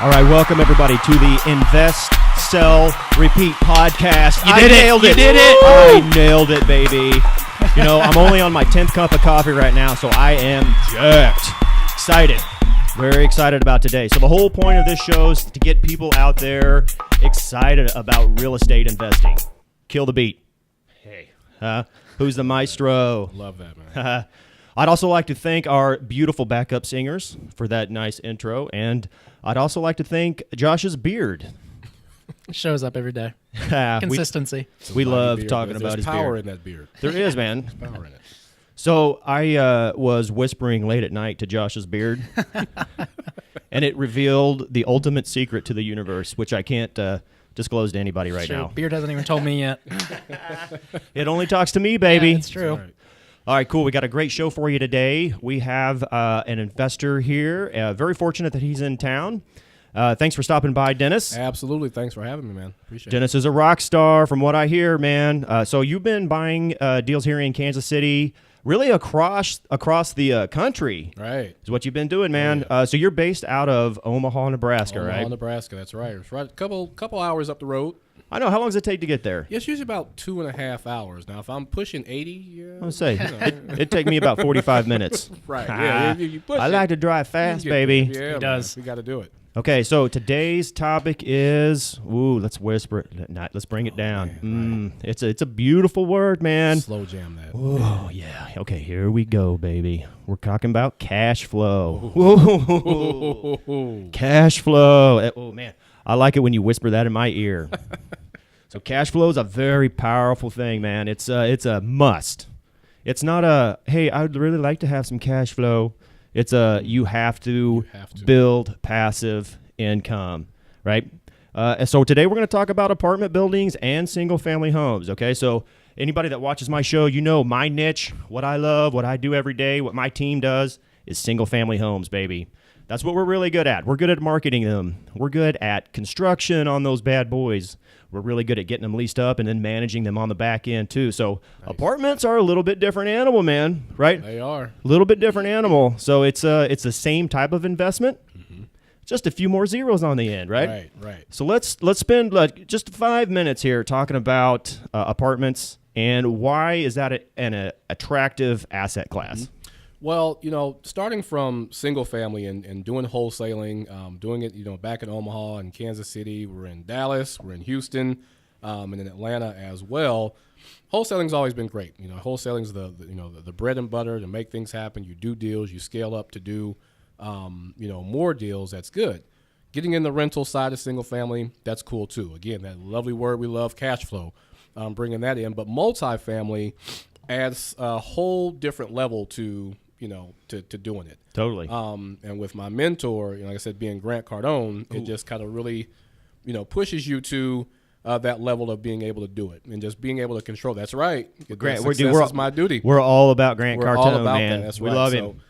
All right, welcome everybody to the Invest, Sell, Repeat podcast. You did it. Nailed it. You did it. I nailed it, baby. You know, I'm only on my 10th cup of coffee right now, so I am jacked. Excited. Very excited about today. So the whole point of this show is to get people out there excited about real estate investing. Kill the beat. Hey. Who's the maestro? Love that, man. I'd also like to thank our beautiful backup singers for that nice intro, and I'd also like to thank Josh's beard. It shows up every day. Consistency. We love talking about his beard. There's power in that beard. There is, man. There's power in it. So I was whispering late at night to Josh's beard, and it revealed the ultimate secret to the universe, which I can't disclose to anybody right now. Beard hasn't even told me yet. It only talks to me, baby. Yeah, it's true. Right. All right, cool. We got a great show for you today. We have an investor here. Very fortunate that he's in town. Thanks for stopping by, Dennis. Absolutely. Thanks for having me, man. Appreciate Dennis is a rock star from what I hear, man. So you've been buying deals here in Kansas City, really across the country. Right. Is what you've been doing, man. Oh, yeah. So you're based out of Omaha, Nebraska, Omaha, right? Nebraska. That's right. It's right. Couple hours up the road. I know. How long does it take to get there? Yeah, it's usually about 2.5 hours. Now, if I'm pushing 80, yeah. I was say it'd take me about 45 minutes. Right. Yeah. If you push I like to drive fast, you baby. Yeah, He does. We got to do it. Okay, so today's topic is let's whisper it. Let's bring it down. Man, It's a beautiful word, man. Slow jam that. Oh yeah. Okay, here we go, baby. We're talking about cash flow. Whoa. Cash flow. Oh man, I like it when you whisper that in my ear. So cash flow is a very powerful thing, man. It's a must. It's not a hey, I'd really like to have some cash flow. It's a you have to build passive income, right? So today we're going to talk about apartment buildings and single-family homes, okay? So anybody that watches my show, you know my niche, what I love, what I do every day, what my team does is single-family homes, baby. That's what we're really good at. We're good at marketing them. We're good at construction on those bad boys. We're really good at getting them leased up and then managing them on the back end too. So Apartments are a little bit different animal, man, right? They are. A little bit different animal. So it's the same type of investment, just a few more zeros on the end, right? Right. So let's spend just 5 minutes here talking about apartments and why is that an attractive asset class? Well, starting from single family and doing wholesaling, doing it, back in Omaha and Kansas City, we're in Dallas, we're in Houston, and in Atlanta as well. Wholesaling's always been great. Wholesaling's the bread and butter to make things happen. You do deals, you scale up to do, more deals. That's good. Getting in the rental side of single family, that's cool too. Again, that lovely word we love, cash flow, bringing that in. But multifamily adds a whole different level to doing it. Totally. And with my mentor, like I said, being Grant Cardone, it just kind of really, pushes you to that level of being able to do it and just being able to control. That's right. Grant, is my duty. We're all about Grant Cardone, all about man. That. That's we right. love him.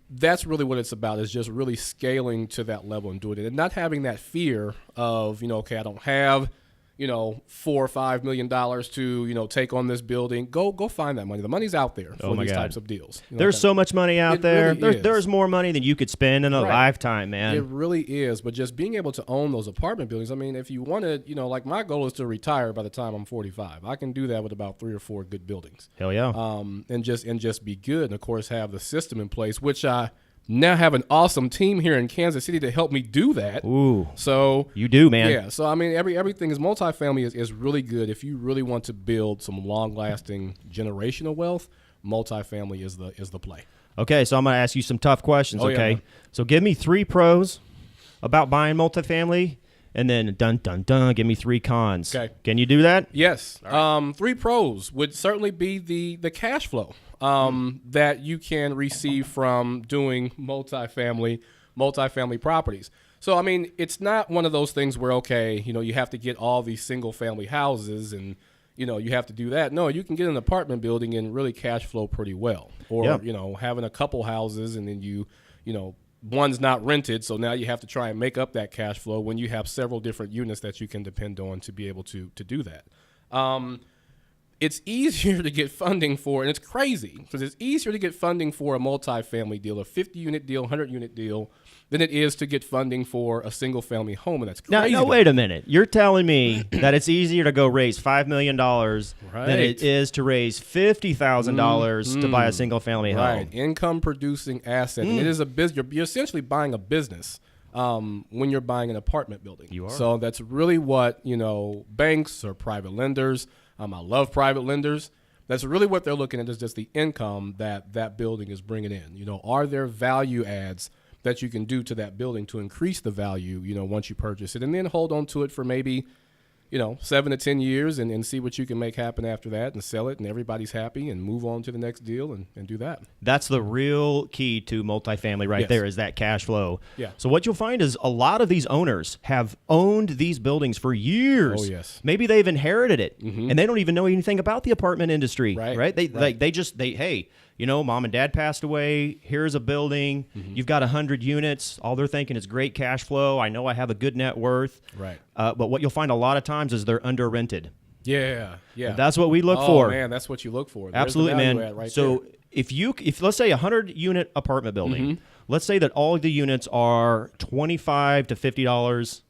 That's really what it's about, is just really scaling to that level and doing it and not having that fear of, okay, I don't have, $4 or $5 million to, take on this building. Go find that money. The money's out there for these types of deals. There's so much money out there. Really there's more money than you could spend in a lifetime, man. It really is. But just being able to own those apartment buildings, I mean, if you wanted, like my goal is to retire by the time I'm 45. I can do that with about 3 or 4 good buildings. Hell yeah. And just be good. And of course have the system in place, which I now have an awesome team here in Kansas City to help me do that. Ooh. So you do, man. Yeah. So I mean, everything is multifamily is really good if you really want to build some long-lasting generational wealth. Multifamily is the play. Okay, so I'm going to ask you some tough questions. Okay, yeah. So give me 3 pros about buying multifamily, and then give me 3 cons. Okay. Can you do that? Yes. 3 pros would certainly be the cash flow that you can receive from doing multifamily properties. So, I mean, it's not one of those things where, okay, you have to get all these single family houses and, you have to do that. No, you can get an apartment building and really cash flow pretty well. Or, having a couple houses and then one's not rented, so now you have to try and make up that cash flow when you have several different units that you can depend on to be able to do that. it's easier to get funding for, and it's crazy because it's easier to get funding for a multifamily deal, a 50-unit deal, 100-unit deal, than it is to get funding for a single-family home, and that's crazy. Now, wait a minute. You're telling me that it's easier to go raise $5 million than it is to raise $50,000 to buy a single-family home. Right, income-producing asset. And it is a business. You're essentially buying a business when you're buying an apartment building. You are. So that's really what, banks or private lenders, I love private lenders. That's really what they're looking at, is just the income that building is bringing in. Are there value adds that you can do to that building to increase the value, once you purchase it, and then hold on to it for maybe, 7 to 10 years and see what you can make happen after that and sell it and everybody's happy and move on to the next deal and do that. That's the real key to multifamily right there, is that cash flow. Yeah. So what you'll find is a lot of these owners have owned these buildings for years. Oh, yes. Maybe they've inherited it and they don't even know anything about the apartment industry. Right. Hey, mom and dad passed away. Here's a building. You've got 100 units. All they're thinking is great cash flow. I know I have a good net worth. Right. But what you'll find a lot of times is they're under rented. Yeah. That's what we look for. Oh, man, that's what you look for. There's Absolutely, the value man. add right So there. if let's say a 100-unit apartment building, let's say that all of the units are $25 to $50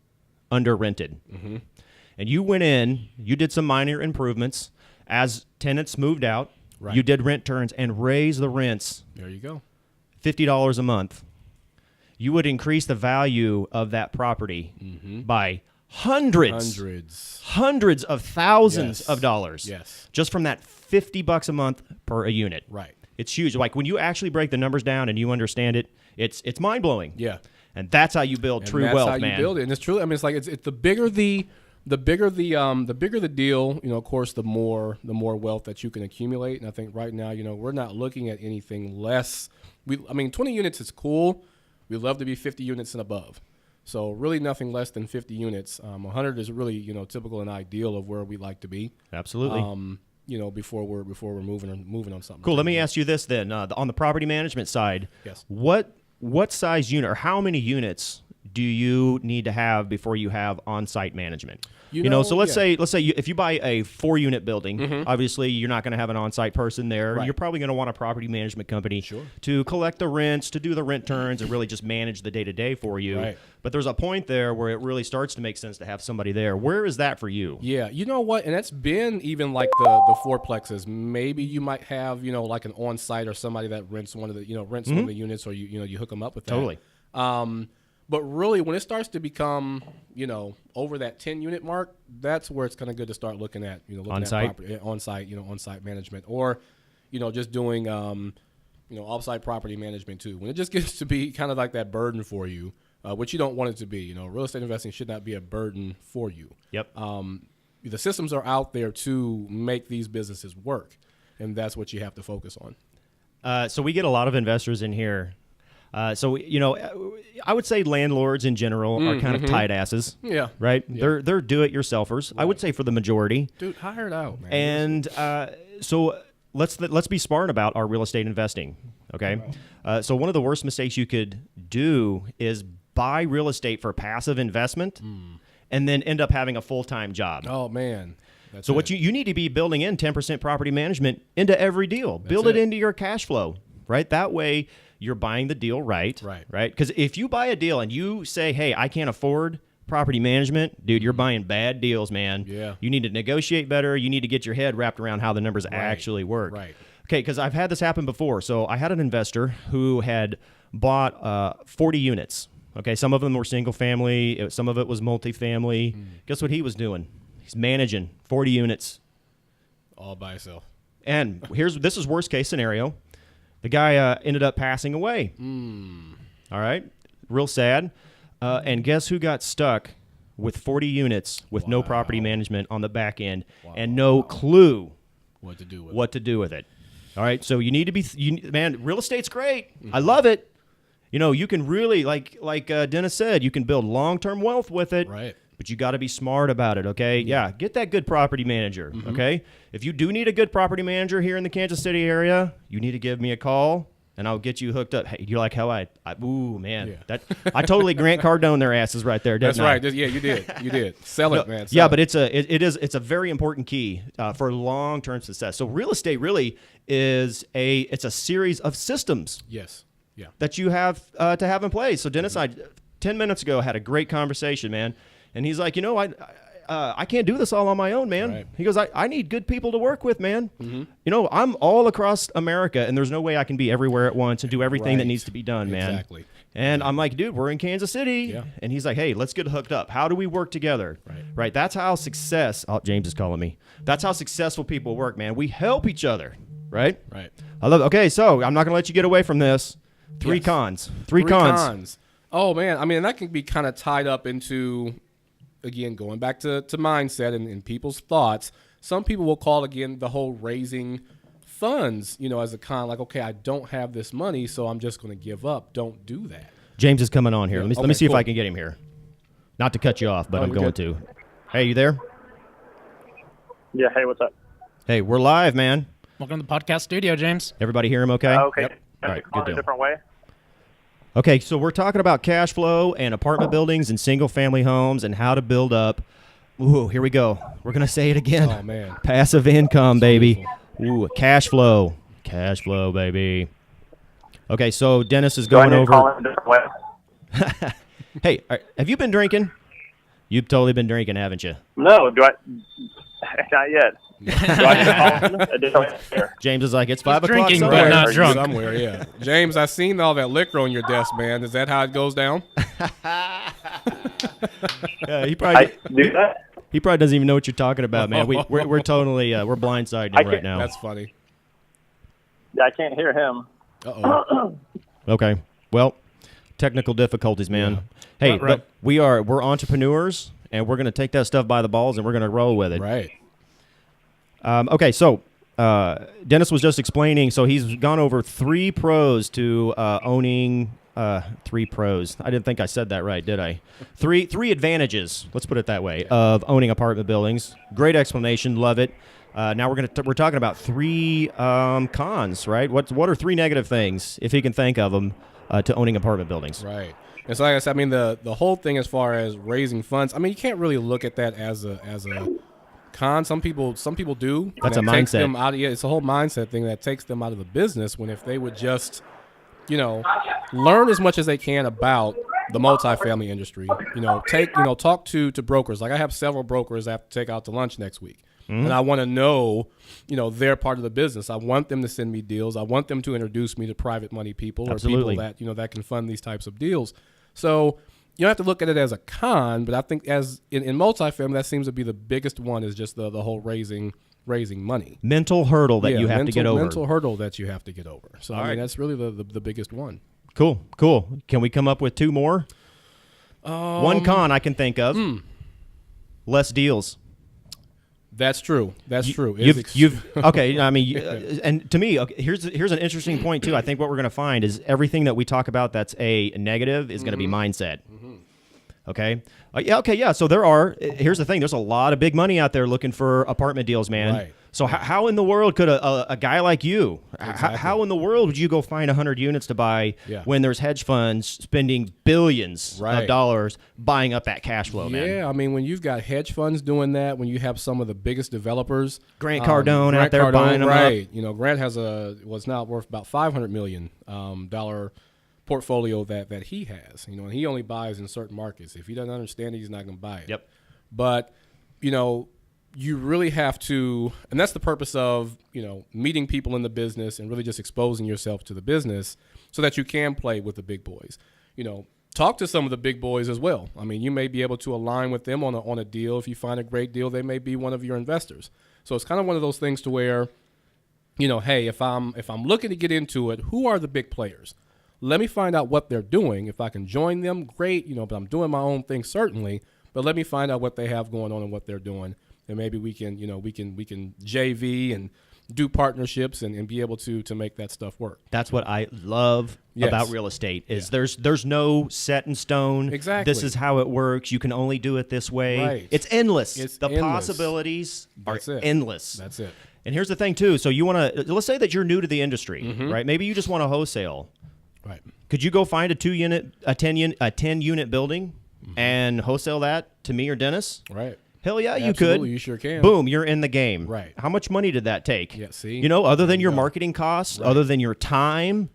under rented, and you went in, you did some minor improvements as tenants moved out. Right. You did rent turns and raised the rents There you go. $50 a month. You would increase the value of that property by hundreds of thousands of dollars. Yes. Just from that $50 a month per a unit. Right. It's huge. Like when you actually break the numbers down and you understand it, it's mind blowing. Yeah. And that's how you build true that's wealth, how man. you build it. And it's truly, it's like it's the bigger the bigger the deal, of course, the more wealth that you can accumulate. And I think right now, we're not looking at anything less. 20 units is cool. We love to be 50 units and above. So really nothing less than 50 units. 100 is really, typical and ideal of where we like to be. Absolutely. Before we're moving on something. Cool. Let me ask you this then. On the property management side, yes. What size unit or how many units do you need to have before you have on-site management? So let's say if you buy a 4-unit building, obviously you're not going to have an on-site person there. Right. You're probably going to want a property management company to collect the rents, to do the rent turns, and really just manage the day-to-day for you. Right. But there's a point there where it really starts to make sense to have somebody there. Where is that for you? Yeah, you know what? And that's been even like the fourplexes. Maybe you might have, like an on-site or somebody that rents one of the, one of the units, or you hook them up with that. Totally. But really, when it starts to become, over that 10-unit mark, that's where it's kind of good to start looking at, On-site? on-site management, or, just doing, off-site property management too. When it just gets to be kind of like that burden for you, which you don't want it to be. Real estate investing should not be a burden for you. Yep. The systems are out there to make these businesses work, and that's what you have to focus on. So we get a lot of investors in here. I would say landlords in general are kind of tight asses. Yeah. Right? Yeah. They're do-it-yourselfers. Right. I would say for the majority. Dude, hire it out, man. And so let's be smart about our real estate investing, okay? Right. So one of the worst mistakes you could do is buy real estate for passive investment and then end up having a full-time job. Oh, man. So what you need to be building in 10% property management into every deal. Build it into your cash flow, right? That way you're buying the deal right? Because if you buy a deal and you say, hey, I can't afford property management, dude, you're buying bad deals, man. Yeah. You need to negotiate better. You need to get your head wrapped around how the numbers actually work. Right. Okay, because I've had this happen before. So I had an investor who had bought 40 units. Okay, some of them were single family. Some of it was multifamily. Guess what he was doing? He's managing 40 units. All by himself. And this is worst case scenario. The guy ended up passing away. All right, real sad. And guess who got stuck with 40 units with no property management on the back end and no clue what to do with it. All right, so you need to be, man, real estate's great. I love it. You can really, like Dennis said, you can build long-term wealth with it. Right. But you got to be smart about it, okay? Yeah, get that good property manager, okay? If you do need a good property manager here in the Kansas City area, you need to give me a call. and I'll get you hooked up. Hey, you like how ooh, man. Yeah. That I totally Grant Cardone their asses right there, didn't That's I? right. Yeah, you did. You did. Sell it, man. Sell Yeah, it. but it's a very important key for long-term success. So real estate really is it's a series of systems Yes. Yeah. that you have to have in place. So Dennis and I 10 minutes ago had a great conversation, man. And he's like, I can't do this all on my own, man. Right. He goes, I need good people to work with, man. Mm-hmm. I'm all across America, and there's no way I can be everywhere at once and do everything that Right. needs to be done, man. Exactly. And I'm like, dude, we're in Kansas City. Yeah. And he's like, hey, let's get hooked up. How do we work together? Right. That's how James is calling me. That's how successful people work, man. We help each other, right? Right. I love it. Okay, so I'm not going to let you get away from this. Three Yes. cons. Three cons. Oh, man. I mean, that can be kind of tied up into, again, going back to mindset and people's thoughts. Some people will call, again, the whole raising funds, as a con. Like, okay, I don't have this money, so I'm just going to give up. Don't do that. James is coming on here. Yeah, Let me see if cool. I can get him here. Not to cut you off, but I'm you're going good. to. Hey, you there? Yeah, hey, what's up? Hey, we're live, man. Welcome to the podcast studio, James. Everybody hear him okay? Okay. Yep. All right, Call good it a deal. different way. Okay, so we're talking about cash flow and apartment buildings and single-family homes and how to build up. Ooh, here we go. We're going to say it again. Oh, man. Passive income, baby. beautiful. Ooh, cash flow. Cash flow, baby. Okay, so Dennis is Do I going need to call over. it a different way? Hey, have you been drinking? You've totally been drinking, haven't you? No, do I? Not yet. Do I need to call it a different way? James is like, it's 5 o'clock drinking, but somewhere. not Are you drunk. Somewhere, yeah. James, I seen all that liquor on your desk, man. Is that how it goes down? Yeah, he I probably do that. he probably doesn't even know what you're talking about, man. We're totally we're blindsiding him right can't- now. That's funny. Yeah, I can't hear him. Uh-oh. Okay. Well, technical difficulties, man. Hey, Right. but we're entrepreneurs, and we're going to take that stuff by the balls, and we're going to roll with it. Right. Okay, so Dennis was just explaining. So he's gone over 3 pros to owning 3 pros. I didn't think I said that right, did I? Three advantages. Let's put it that way of owning apartment buildings. Great explanation. Love it. Now we're talking about 3 cons, right? What are 3 negative things, if he can think of them, to owning apartment buildings? Right. And so, like I said, I mean, the whole thing as far as raising funds, I mean, you can't really look at that as a con. Some people do. That's That a takes mindset. them out of, it's a whole mindset thing that takes them out of the business. When if they would just, learn as much as they can about the multifamily industry. Talk to brokers. Like I have several brokers I have to take out to lunch next week. And I want to know, their part of the business. I want them to send me deals. I want them to introduce me to private money people Absolutely. or people that, that can fund these types of deals. So you don't have to look at it as a con, but I think as in multifamily, that seems to be the biggest one is just the whole raising money. Mental hurdle that you have to get over. Mental hurdle that you have to get over. So, I right. mean, that's really the biggest one. Cool. Can we come up with 2 more? One con I can think of. Less deals. That's true. That's true. You've okay. I mean, and to me, okay, here's an interesting point too. I think what we're going to find is everything that we talk about that's a negative is going to be mindset. Okay. Yeah. So here's the thing. There's a lot of big money out there looking for apartment deals, man. Right. So how in the world could a guy like you, Exactly. how in the world would you go find 100 units to buy Yeah. when there's hedge funds spending billions Right. of dollars buying up that cash flow, man? Yeah, I mean, when you've got hedge funds doing that, when you have some of the biggest developers, Grant Cardone out there buying them up. right? Grant was now worth about $500 million dollar portfolio that he has. And he only buys in certain markets. If he doesn't understand it, he's not going to buy it. Yep. But you really have to, and that's the purpose of meeting people in the business and really just exposing yourself to the business so that you can play with the big boys. Talk to some of the big boys as well. I mean, you may be able to align with them on a deal. If you find a great deal, they may be one of your investors. So it's kind of one of those things to where, hey, if I'm looking to get into it, who are the big players? Let me find out what they're doing. If I can join them, great. But I'm doing my own thing certainly. But let me find out what they have going on and what they're doing, and maybe we can JV and do partnerships and be able to make that stuff work. That's what I love Yes. about real estate is there's no set in stone. Exactly. This is how it works. You can only do it this way. Right. It's endless. It's the endless. possibilities That's are it. endless. That's it. And here's the thing too. So you want to, let's say that you're new to the industry, right? Maybe you just want to wholesale. Right. Could you go find a 10 unit building and wholesale that to me or Dennis? Right. Hell yeah, Absolutely, you could. you sure can. Boom, you're in the game. Right. How much money did that take? Yeah, see? You know, other than your go. marketing costs, other than your time,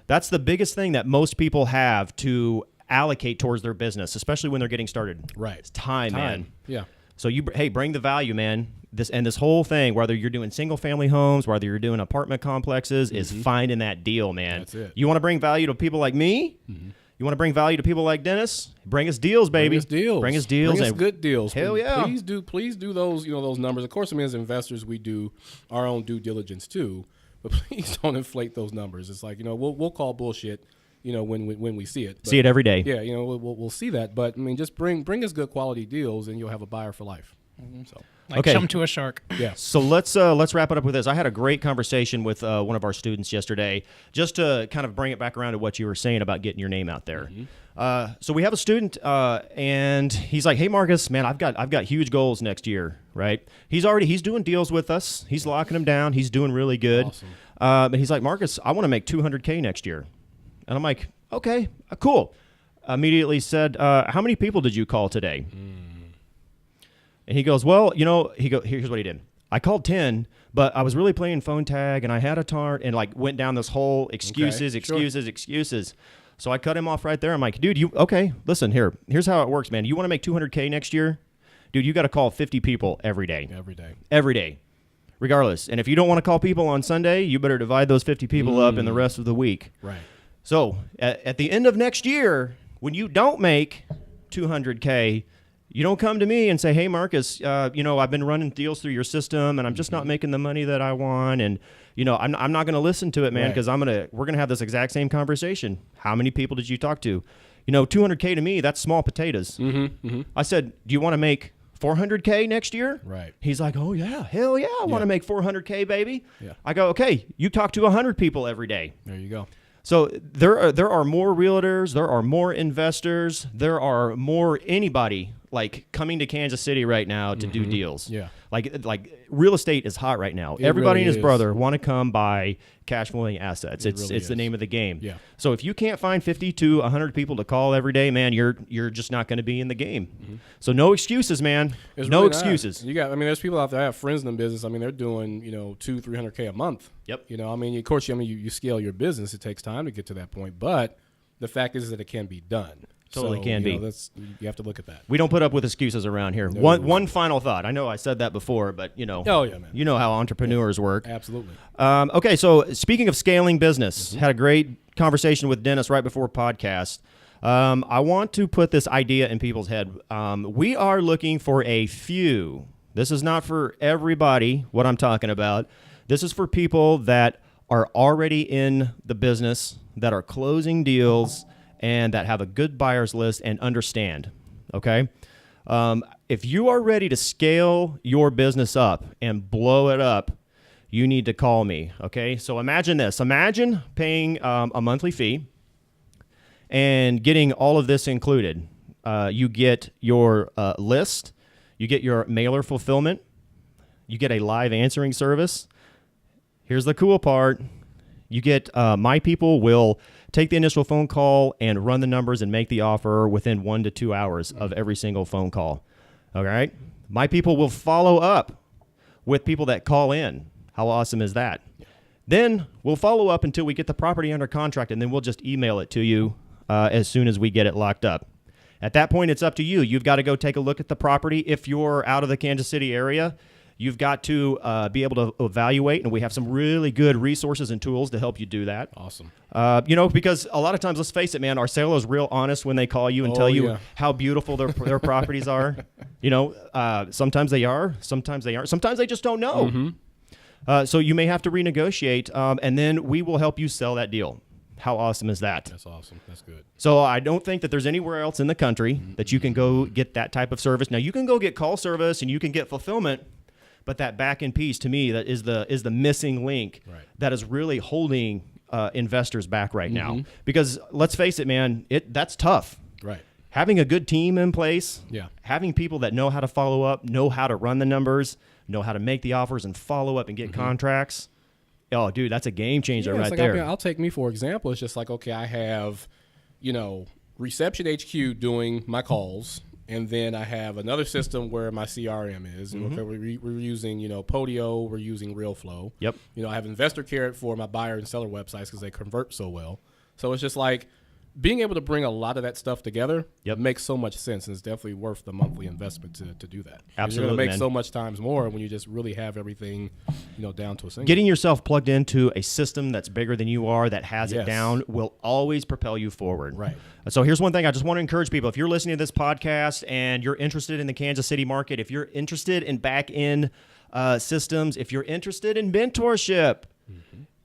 that's the biggest thing that most people have to allocate towards their business, especially when they're getting started. Right. It's time, man. Yeah. So bring the value, man. This whole thing, whether you're doing single family homes, whether you're doing apartment complexes, is finding that deal, man. That's it. You want to bring value to people like me? You want to bring value to people like Dennis? Bring us deals, baby. Bring us deals. Bring us deals. Bring us and good deals. Hell yeah. Please do those, those numbers. Of course, I mean, as investors, we do our own due diligence too, but please don't inflate those numbers. It's like, we'll call bullshit, when we see it. But, see it every day. Yeah, we'll see that. But I mean, just bring us good quality deals and you'll have a buyer for life. So. Like chum to a shark. Yeah. So let's wrap it up with this. I had a great conversation with one of our students yesterday, just to kind of bring it back around to what you were saying about getting your name out there. So we have a student, and he's like, "Hey, Marcus, man, I've got huge goals next year, right?" He's doing deals with us. He's locking them down. He's doing really good. Awesome. And he's like, "Marcus, I want to make $200K next year," and I'm like, "Okay, cool." Immediately said, "How many people did you call today?" And he goes, well, here's what he did. I called 10, but I was really playing phone tag, and I had a target, and went down this whole excuses. So I cut him off right there. I'm like, dude, listen, here's how it works, man. You want to make $200K next year? Dude, you got to call 50 people every day. Every day. Regardless. And if you don't want to call people on Sunday, you better divide those 50 people up in the rest of the week. Right. So at the end of next year, when you don't make $200K, you don't come to me and say, "Hey, Marcus, I've been running deals through your system, and I'm just not making the money that I want, and I'm not going to listen to it, man, because we're going to have this exact same conversation. How many people did you talk to? $200K to me, that's small potatoes." I said, "Do you want to make $400K next year?" Right. He's like, "Oh yeah, hell yeah, I want to make $400K, baby." Yeah. I go, "Okay, you talk to 100 people every day." There you go. So there are more realtors, there are more investors, there are more anybody coming to Kansas City right now to do deals. Yeah. Like real estate is hot right now. It Everybody really and his is. brother want to come buy cash flowing assets. It's really the is. name of the game. Yeah. So if you can't find 50 to 100 people to call every day, man, you're just not going to be in the game. So no excuses, man. It's no really excuses. not. There's people out there. I have friends in the business. I mean, they're doing, $200-300K a month. Yep. Of course, you scale your business. It takes time to get to that point, but the fact is that it can be done. Totally can be. You have to look at that. We don't put up with excuses around here. No. One final thought. I know I said that before, but Oh yeah, man. you know how entrepreneurs work. Absolutely. Okay, so speaking of scaling business, had a great conversation with Dennis right before podcast. I want to put this idea in people's head. We are looking for a few. This is not for everybody, what I'm talking about. This is for people that are already in the business, that are closing deals, and that have a good buyer's list and understand, okay? If you are ready to scale your business up and blow it up, you need to call me, okay? So imagine this. Imagine paying a monthly fee and getting all of this included. You get your list, you get your mailer fulfillment, you get a live answering service. Here's the cool part. You get my people will take the initial phone call and run the numbers and make the offer within 1 to 2 hours of every single phone call. All right? My people will follow up with people that call in. How awesome is that? Then we'll follow up until we get the property under contract, and then we'll just email it to you as soon as we get it locked up. At that point, it's up to you. You've got to go take a look at the property. If you're out of the Kansas City area, you've got to be able to evaluate, and we have some really good resources and tools to help you do that. Awesome. Because a lot of times, let's face it, man, our sellers real honest when they call you and tell you how beautiful their properties are. Sometimes they are, sometimes they aren't. Sometimes they just don't know. So you may have to renegotiate, and then we will help you sell that deal. How awesome is that? That's awesome. That's good. So I don't think that there's anywhere else in the country that you can go get that type of service. Now, you can go get call service and you can get fulfillment, but that back end piece to me that is the missing link that is really holding investors back right now. Because let's face it, man, that's tough. Right. Having a good team in place, Yeah. having people that know how to follow up, know how to run the numbers, know how to make the offers and follow up and get contracts. Oh, dude, that's a game changer Yeah, it's right like, there. I mean, I'll take me for example. It's just like, okay, I have, Reception HQ doing my calls, and then I have another system where my CRM is. And okay, we're using, Podio, we're using RealFlow. Yep. I have Investor Carrot for my buyer and seller websites because they convert so well. So it's just like being able to bring a lot of that stuff together makes so much sense, and it's definitely worth the monthly investment to do that. Absolutely, you're going to make man. so much times more when you just really have everything, down to a single. Getting yourself plugged into a system that's bigger than you are, that has it Yes. down, will always propel you forward. Right. So here's one thing I just want to encourage people. If you're listening to this podcast and you're interested in the Kansas City market, if you're interested in back-end systems, if you're interested in mentorship,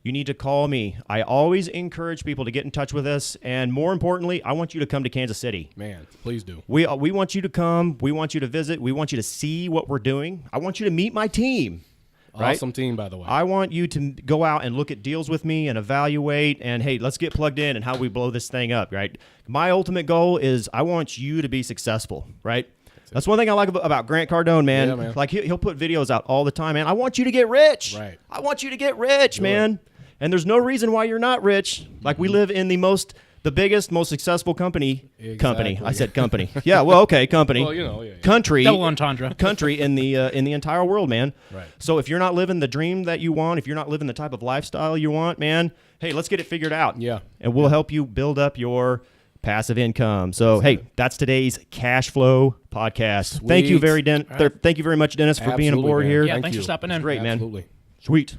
you need to call me. I always encourage people to get in touch with us, and more importantly, I want you to come to Kansas City. Man, please do. We want you to come. We want you to visit. We want you to see what we're doing. I want you to meet my team. Right? Awesome team, by the way. I want you to go out and look at deals with me and evaluate, and hey, let's get plugged in and how we blow this thing up, right? My ultimate goal is I want you to be successful, right? That's one thing I like about Grant Cardone, man. Yeah, man. Like he'll put videos out all the time, man. I want you to get rich. Right. I want you to get rich, man. And there's no reason why you're not rich. Like we live in the biggest, most successful company. Exactly. Company. I said company. Yeah. Well, okay, company. Well, Country. Double entendre. Country in the entire world, man. Right. So if you're not living the dream that you want, if you're not living the type of lifestyle you want, man, hey, let's get it figured out. Yeah. And we'll help you build up your passive income. So hey, that's today's cash flow podcast. Sweet. Thank you very much, Dennis, for being Absolutely, aboard man. here. Yeah, Thank thanks you. for stopping in. Great, man. Absolutely. Sweet.